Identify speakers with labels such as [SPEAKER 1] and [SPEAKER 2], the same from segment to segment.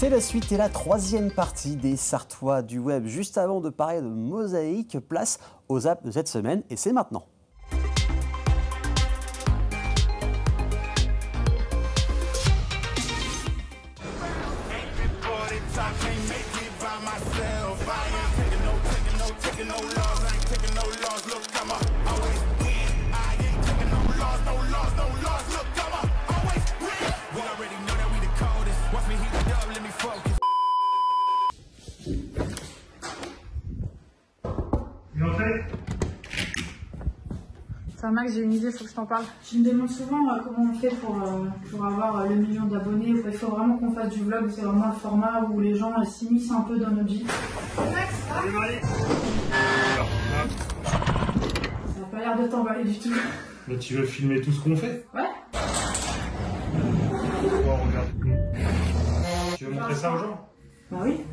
[SPEAKER 1] C'est la suite et la troisième partie des Sartois du web. Juste avant de parler de Mosaïque, place aux apps de cette semaine et c'est maintenant.
[SPEAKER 2] Ça, Max, j'ai une idée, il faut que je t'en parle. Tu me demandes souvent comment on fait pour avoir le million d'abonnés. Il faut vraiment qu'on fasse du vlog, c'est vraiment le format où les gens s'immiscent un peu dans notre vie. Max, ça n'a pas l'air de t'emballer du tout.
[SPEAKER 3] Mais tu veux filmer tout ce qu'on fait?
[SPEAKER 2] Ouais.
[SPEAKER 3] Oh, regarde. Tu veux montrer ça aux gens?
[SPEAKER 2] Bah oui.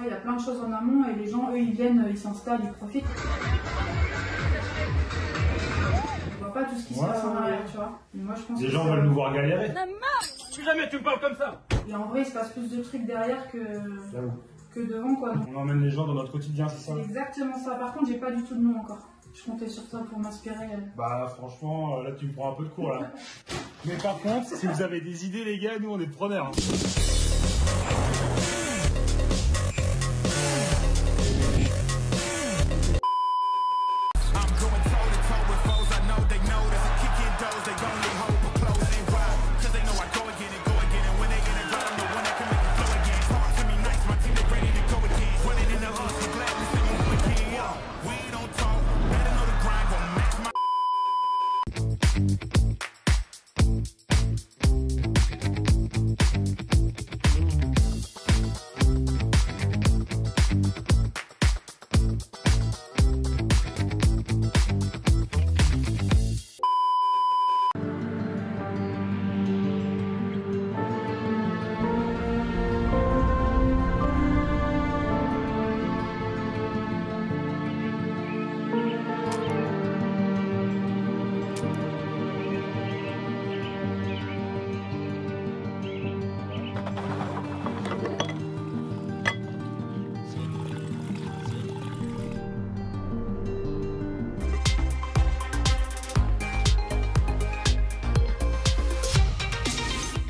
[SPEAKER 2] Il y a plein de choses en amont et les gens, eux, ils viennent, ils s'installent, ils profitent. On voit pas tout ce qui se passe en arrière, tu vois. Mais moi, je pense
[SPEAKER 3] les gens veulent nous voir galérer.
[SPEAKER 4] Si jamais tu me parles comme ça.
[SPEAKER 2] Et en vrai, il se passe plus de trucs derrière que devant, quoi.
[SPEAKER 3] On emmène les gens dans notre quotidien, c'est ça?
[SPEAKER 2] C'est exactement ça. Par contre, j'ai pas du tout de nom encore. Je comptais sur toi pour m'inspirer.
[SPEAKER 3] Bah franchement, là tu me prends un peu de cours là. Mais par contre, si vous avez des idées les gars, nous on est preneurs. Hein.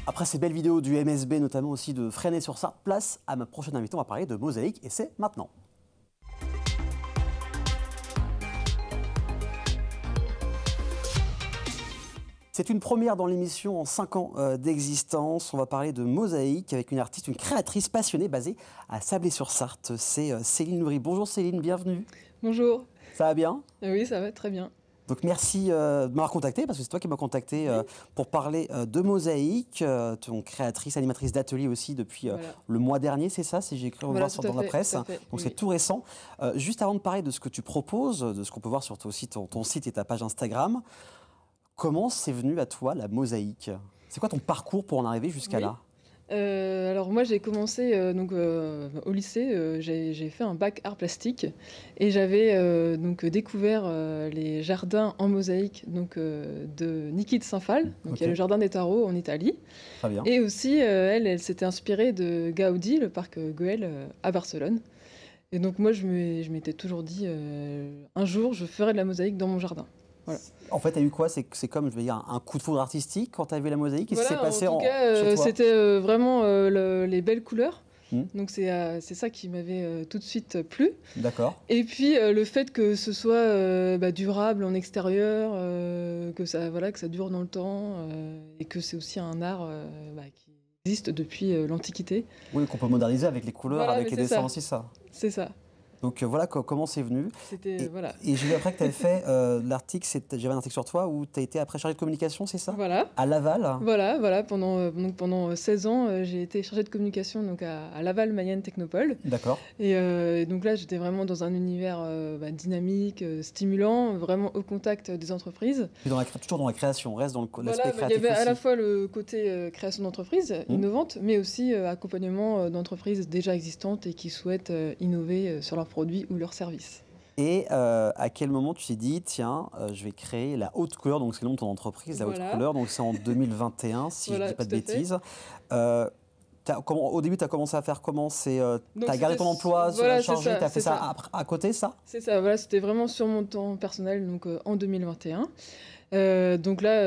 [SPEAKER 1] Après ces belles vidéos du MSB, notamment aussi de Fresnay-sur-Sarthe, place à ma prochaine invitée, on va parler de Mosaïque et c'est maintenant. C'est une première dans l'émission en 5 ans d'existence. On va parler de Mosaïque avec une artiste, une créatrice passionnée basée à Sablé-sur-Sarthe. C'est Céline Loury. Bonjour Céline, bienvenue.
[SPEAKER 5] Bonjour.
[SPEAKER 1] Ça va bien?
[SPEAKER 5] Oui, ça va très bien.
[SPEAKER 1] Donc merci de m'avoir contacté, parce que c'est toi qui m'as contacté pour parler de Mosaïque, ton créatrice, animatrice d'atelier aussi depuis le mois dernier, c'est ça, si j'ai cru revoir dans la presse. Donc c'est tout récent. Juste avant de parler de ce que tu proposes, de ce qu'on peut voir sur aussi ton site et ta page Instagram, comment c'est venu à toi la Mosaïque? C'est quoi ton parcours pour en arriver jusqu'à là?
[SPEAKER 5] Alors moi j'ai commencé au lycée, j'ai fait un bac art plastique et j'avais découvert les jardins en mosaïque de Niki de Saint-Phal, donc il y a le jardin des Tarots en Italie.
[SPEAKER 1] Très bien.
[SPEAKER 5] Et aussi elle s'était inspirée de Gaudi, le parc Güell à Barcelone. Et donc moi je m'étais toujours dit un jour je ferai de la mosaïque dans mon jardin. Voilà.
[SPEAKER 1] En fait, tu as eu quoi? C'est comme, je veux dire, un coup de foudre artistique quand tu as vu la mosaïque? Qu'est-ce qui s'est passé
[SPEAKER 5] en tout cas, c'était vraiment les belles couleurs.
[SPEAKER 1] Mmh.
[SPEAKER 5] Donc c'est ça qui m'avait tout de suite plu.
[SPEAKER 1] D'accord.
[SPEAKER 5] Et puis le fait que ce soit durable en extérieur, que ça dure dans le temps, et que c'est aussi un art qui existe depuis l'Antiquité.
[SPEAKER 1] Oui, qu'on peut moderniser avec les couleurs,
[SPEAKER 5] Voilà,
[SPEAKER 1] avec les dessins aussi, ça.
[SPEAKER 5] C'est ça.
[SPEAKER 1] Donc voilà comment c'est venu.
[SPEAKER 5] Voilà.
[SPEAKER 1] Et j'ai vu après que tu avais fait l'article, j'avais un article sur toi où tu as été après chargé de communication, c'est ça?
[SPEAKER 5] Voilà.
[SPEAKER 1] À Laval.
[SPEAKER 5] Voilà. Pendant 16 ans, j'ai été chargée de communication donc à Laval Mayenne Technopole.
[SPEAKER 1] D'accord.
[SPEAKER 5] Et donc là, j'étais vraiment dans un univers dynamique, stimulant, vraiment au contact des entreprises.
[SPEAKER 1] Et toujours dans la création, on reste dans l'aspect créatif.
[SPEAKER 5] Il y avait
[SPEAKER 1] aussi.
[SPEAKER 5] à la fois le côté création d'entreprises innovantes, mais aussi accompagnement d'entreprises déjà existantes et qui souhaitent innover sur leurs produits ou leurs services.
[SPEAKER 1] Et à quel moment tu t'es dit, tiens, je vais créer la haute couleur, donc c'est le nom de ton entreprise, la haute couleur, donc c'est en 2021, si je ne dis pas de bêtises. Au début, tu as commencé à faire comment? Tu as gardé ton emploi, chargé, tu as fait ça à côté, ça? C'est ça,
[SPEAKER 5] voilà, c'était vraiment sur mon temps personnel, donc en 2021. Donc là,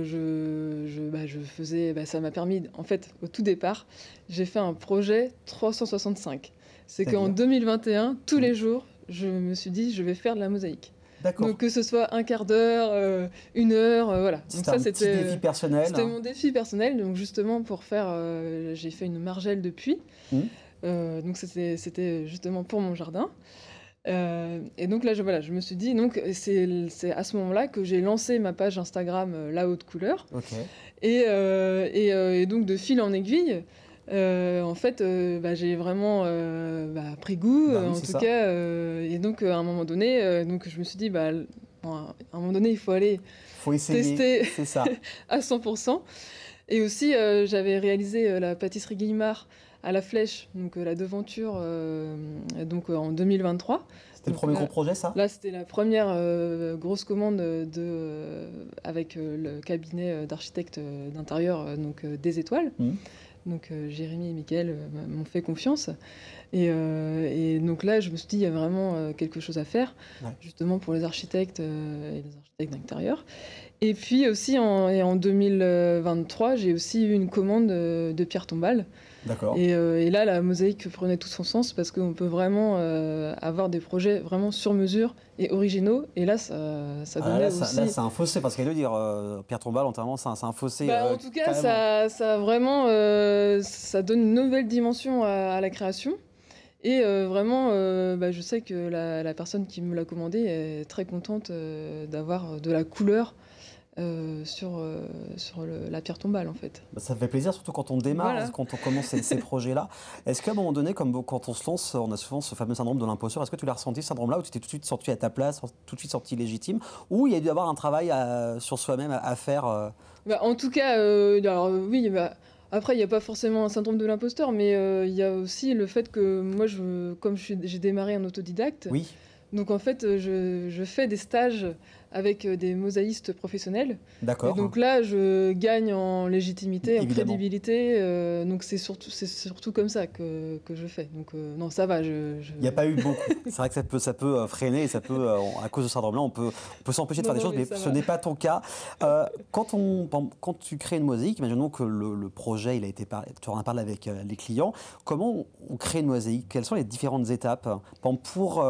[SPEAKER 5] je faisais, ça m'a permis, en fait, au tout départ, j'ai fait un projet 365. C'est qu'en 2021, tous les jours, je me suis dit, je vais faire de la mosaïque.
[SPEAKER 1] D'accord.
[SPEAKER 5] Donc que ce soit un quart d'heure, 1 heure, voilà.
[SPEAKER 1] Donc ça, c'était un défi personnel.
[SPEAKER 5] C'était mon défi personnel. Donc justement pour faire, j'ai fait une margelle de puits. Donc c'était justement pour mon jardin. Et donc là, je me suis dit, donc c'est à ce moment-là que j'ai lancé ma page Instagram La Haute Couleur.
[SPEAKER 1] Okay.
[SPEAKER 5] Et donc de fil en aiguille. En fait, j'ai vraiment pris goût, en tout cas. Et donc, à un moment donné, donc, je me suis dit, à un moment donné, il faut aller tester à 100%. Et aussi, j'avais réalisé la pâtisserie Guillemard à La Flèche, donc la devanture, en 2023.
[SPEAKER 1] C'était le premier gros projet, ça?
[SPEAKER 5] Là, c'était la première grosse commande avec le cabinet d'architecte d'intérieur, des Étoiles. Donc Jérémy et Mickaël m'ont fait confiance. Et donc là, je me suis dit, il y a vraiment quelque chose à faire, justement pour les architectes et les architectes d'intérieur. Et puis aussi, en 2023, j'ai aussi eu une commande de Pierre Tombal.
[SPEAKER 1] D'accord.
[SPEAKER 5] Et là, la mosaïque prenait tout son sens parce qu'on peut vraiment avoir des projets vraiment sur mesure et originaux. Et là, ça donnait aussi...
[SPEAKER 1] Là, c'est un fossé, parce qu'elle veut dire, Pierre Tombal, entièrement, c'est un fossé.
[SPEAKER 5] En tout cas, ça vraiment... ça donne une nouvelle dimension à la création. Et vraiment, je sais que la personne qui me l'a commandé est très contente d'avoir de la couleur sur la pierre tombale, en fait.
[SPEAKER 1] Ça fait plaisir, surtout quand on démarre, quand on commence ces projets-là. Est-ce qu'à un moment donné, comme quand on se lance, on a souvent ce fameux syndrome de l'imposteur, est-ce que tu l'as ressenti, ce syndrome-là, où tu t'es tout de suite sorti à ta place, tout de suite sorti légitime, ou il y a dû y avoir un travail sur soi-même à faire
[SPEAKER 5] En tout cas, alors, oui, après, il n'y a pas forcément un syndrome de l'imposteur, mais il y a aussi le fait que moi, comme j'ai démarré en autodidacte, donc en fait, je fais des stages avec des mosaïstes professionnels.
[SPEAKER 1] D'accord.
[SPEAKER 5] Et donc là, je gagne en légitimité, en crédibilité. Donc c'est surtout comme ça que je fais. Donc non, ça va. Il
[SPEAKER 1] n'y a pas eu beaucoup. C'est vrai que ça peut freiner, et ça peut, à cause de ce syndrome-là, on peut s'empêcher de faire des choses, mais ce n'est pas ton cas. Quand tu crées une mosaïque, imaginons que le projet, tu en as parlé avec les clients. Comment on crée une mosaïque? Quelles sont les différentes étapes? Pour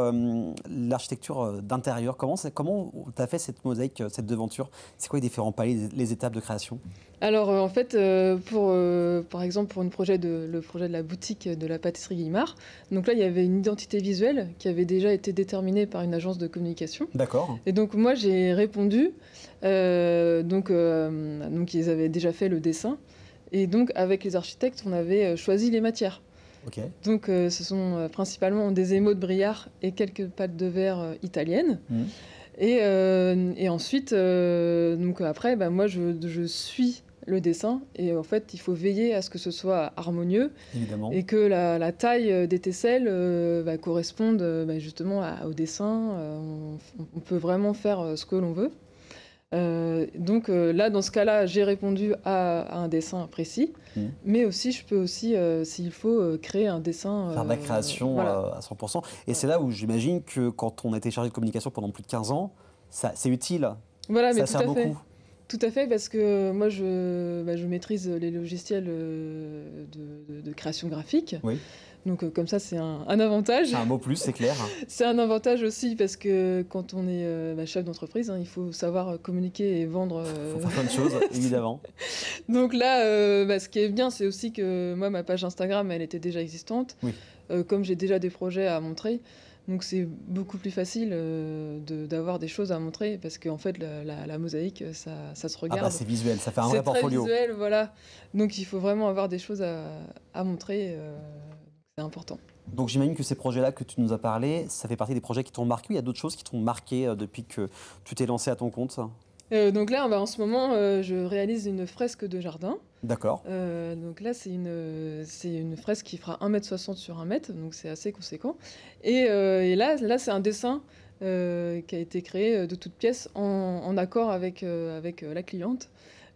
[SPEAKER 1] l'architecture d'intérieur, comment tu as fait cette mosaïque, cette devanture? C'est quoi les différents paliers, les étapes de création?
[SPEAKER 5] Alors en fait, par exemple pour le projet de la boutique de la pâtisserie Guillemard, donc là il y avait une identité visuelle qui avait déjà été déterminée par une agence de communication.
[SPEAKER 1] D'accord.
[SPEAKER 5] Et donc moi j'ai répondu, donc ils avaient déjà fait le dessin, et donc avec les architectes on avait choisi les matières.
[SPEAKER 1] Okay.
[SPEAKER 5] Donc ce sont principalement des émaux de Briard et quelques pâtes de verre italiennes. Et ensuite, donc après, moi je suis le dessin, et en fait il faut veiller à ce que ce soit harmonieux.
[SPEAKER 1] Évidemment. Et
[SPEAKER 5] que la taille des tesselles corresponde justement au dessin. On peut vraiment faire ce que l'on veut. Donc là, dans ce cas-là, j'ai répondu à un dessin précis, mais aussi je peux aussi, s'il faut, créer un dessin...
[SPEAKER 1] faire de la création à 100%. Et c'est là où j'imagine que quand on a été chargé de communication pendant plus de 15 ans, c'est utile.
[SPEAKER 5] Voilà, mais
[SPEAKER 1] ça sert beaucoup.
[SPEAKER 5] Tout à fait, parce que moi, je maîtrise les logiciels de création graphique.
[SPEAKER 1] Oui.
[SPEAKER 5] Donc comme ça, c'est un avantage.
[SPEAKER 1] C'est un mot plus, c'est clair.
[SPEAKER 5] C'est un avantage aussi parce que quand on est chef d'entreprise, il faut savoir communiquer et vendre.
[SPEAKER 1] Il faut faire plein de choses, évidemment.
[SPEAKER 5] Donc là, ce qui est bien, c'est aussi que moi, ma page Instagram, elle était déjà existante.
[SPEAKER 1] Oui.
[SPEAKER 5] comme j'ai déjà des projets à montrer. Donc c'est beaucoup plus facile d'avoir des choses à montrer parce qu'en fait la mosaïque ça se regarde.
[SPEAKER 1] Ah bah c'est visuel, ça fait un vrai portfolio.
[SPEAKER 5] C'est très visuel, voilà. Donc il faut vraiment avoir des choses à montrer, c'est important.
[SPEAKER 1] Donc j'imagine que ces projets-là que tu nous as parlé, ça fait partie des projets qui t'ont marqué ou il y a d'autres choses qui t'ont marqué depuis que tu t'es lancé à ton compte?
[SPEAKER 5] Donc là, en ce moment, je réalise une fresque de jardin.
[SPEAKER 1] D'accord.
[SPEAKER 5] Donc là, c'est une fresque qui fera 1,60 m sur 1 m, donc c'est assez conséquent. Et là c'est un dessin qui a été créé de toutes pièces en accord avec la cliente.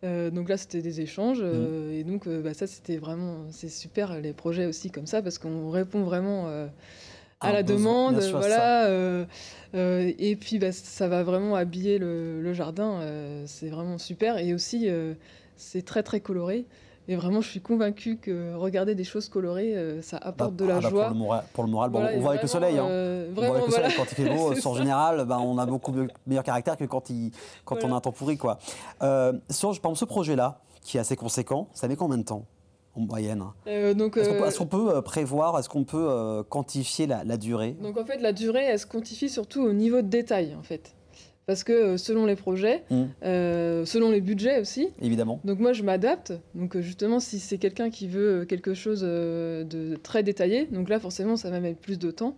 [SPEAKER 5] Donc là, c'était des échanges. Et donc, ça, c'est super, les projets aussi comme ça, parce qu'on répond vraiment à la demande. Voilà. Et puis, ça va vraiment habiller le jardin. C'est vraiment super. Et aussi, c'est très, très coloré. Et vraiment, je suis convaincue que regarder des choses colorées, ça apporte de la joie.
[SPEAKER 1] Pour le moral,
[SPEAKER 5] voilà,
[SPEAKER 1] on voit avec le soleil. Hein.
[SPEAKER 5] Vraiment,
[SPEAKER 1] avec le soleil, quand il fait beau, en
[SPEAKER 5] ça.
[SPEAKER 1] général, on a beaucoup de meilleur caractère que quand on a un temps pourri. Quoi. Par exemple, ce projet-là, qui est assez conséquent, ça met combien de temps en moyenne? Est-ce qu'on peut prévoir, est-ce qu'on peut quantifier la durée?
[SPEAKER 5] Donc en fait, la durée, elle se quantifie surtout au niveau de détail, en fait. Parce que selon les projets, selon les budgets aussi.
[SPEAKER 1] Évidemment.
[SPEAKER 5] Donc moi, je m'adapte. Donc justement, si c'est quelqu'un qui veut quelque chose de très détaillé, donc là, forcément, ça va mettre plus de temps.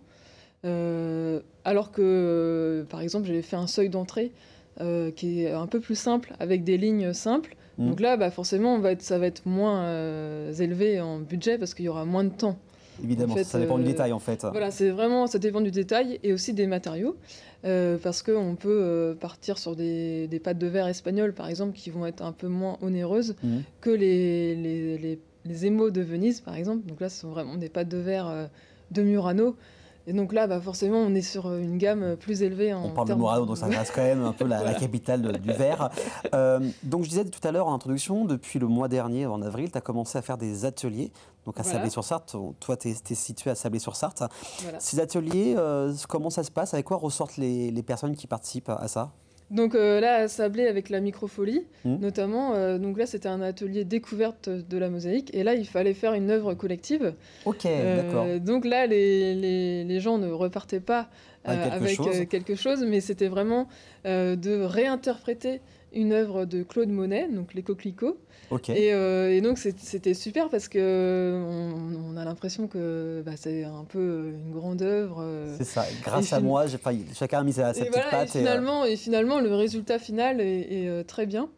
[SPEAKER 5] Alors que, par exemple, j'avais fait un seuil d'entrée qui est un peu plus simple, avec des lignes simples. Donc là, forcément, ça va être moins élevé en budget parce qu'il y aura moins de temps.
[SPEAKER 1] Évidemment, en fait, ça dépend du détail en fait.
[SPEAKER 5] Voilà, ça dépend du détail et aussi des matériaux. Parce qu'on peut partir sur des pâtes de verre espagnoles, par exemple, qui vont être un peu moins onéreuses que les émaux de Venise, par exemple. Donc là, ce sont vraiment des pâtes de verre de Murano. Et donc là, forcément, on est sur une gamme plus élevée.
[SPEAKER 1] On parle de Murano, donc ça reste quand même un peu la capitale du verre. Donc je disais tout à l'heure en introduction, depuis le mois dernier, en avril, tu as commencé à faire des ateliers. Donc à Sablé-sur-Sarthe, toi tu es situé à Sablé-sur-Sarthe. Voilà. Ces ateliers, comment ça se passe? Avec quoi ressortent les personnes qui participent à ça?
[SPEAKER 5] Donc là, à Sablé, avec la microfolie, notamment, donc là, c'était un atelier découverte de la mosaïque. Et là, il fallait faire une œuvre collective.
[SPEAKER 1] Ok, d'accord.
[SPEAKER 5] Donc là, les gens ne repartaient pas avec quelque chose, mais c'était vraiment de réinterpréter une œuvre de Claude Monet, donc Les Coquelicots.
[SPEAKER 1] Okay.
[SPEAKER 5] Et donc c'était super parce que on a l'impression que c'est un peu une grande œuvre.
[SPEAKER 1] C'est ça. Grâce à moi, chacun a mis sa petite patte.
[SPEAKER 5] Et finalement, le résultat final est très bien.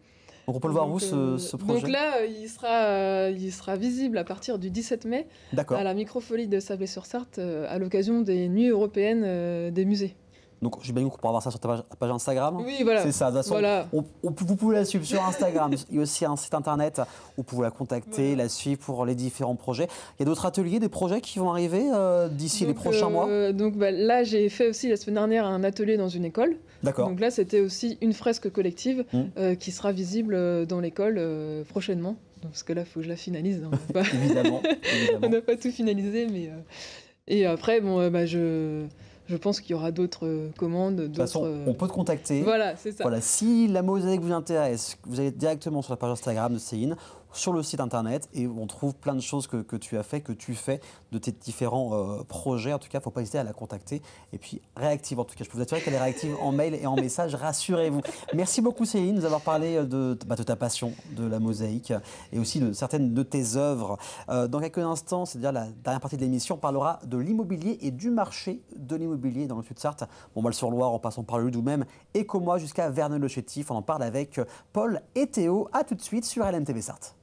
[SPEAKER 1] Donc on peut le voir où ce projet?
[SPEAKER 5] Donc là, il sera visible à partir du 17 mai à la Microfolie de Sablé-sur-Sarthe à l'occasion des Nuits européennes des musées.
[SPEAKER 1] Donc, j'imagine qu'on pourra voir ça sur ta page Instagram.
[SPEAKER 5] Oui, voilà.
[SPEAKER 1] C'est ça. De toute façon,
[SPEAKER 5] voilà.
[SPEAKER 1] Vous pouvez la suivre sur Instagram. Il y a aussi un site internet où vous pouvez la contacter, la suivre pour les différents projets. Il y a d'autres ateliers, des projets qui vont arriver d'ici les prochains mois?
[SPEAKER 5] Donc là, j'ai fait aussi la semaine dernière un atelier dans une école.
[SPEAKER 1] D'accord.
[SPEAKER 5] Donc là, c'était aussi une fresque collective qui sera visible dans l'école prochainement. Donc, parce que là, il faut que je la finalise. Hein,
[SPEAKER 1] évidemment.
[SPEAKER 5] On n'a pas tout finalisé, mais... Et après, je pense qu'il y aura d'autres commandes. De toute
[SPEAKER 1] façon, on peut te contacter.
[SPEAKER 5] Voilà, c'est ça.
[SPEAKER 1] Voilà, si la mosaïque vous intéresse, vous allez directement sur la page Instagram de Céline, sur le site internet, et on trouve plein de choses que tu as fait, que tu fais de tes différents projets. En tout cas, il ne faut pas hésiter à la contacter. Et puis, réactive en tout cas. Je peux vous assurer qu'elle est réactive en mail et en message, rassurez-vous. Merci beaucoup Céline de nous avoir parlé de ta passion de la mosaïque et aussi de certaines de tes œuvres. Dans quelques instants, c'est-à-dire la dernière partie de l'émission, on parlera de l'immobilier et du marché de l'immobilier dans le Sud-Sarthe, Montbal-sur-Loire en passant par le Lude ou même Écomois jusqu'à Verneuil-le-Chétif. On en parle avec Paul et Théo. À tout de suite sur LMTV Sarthe.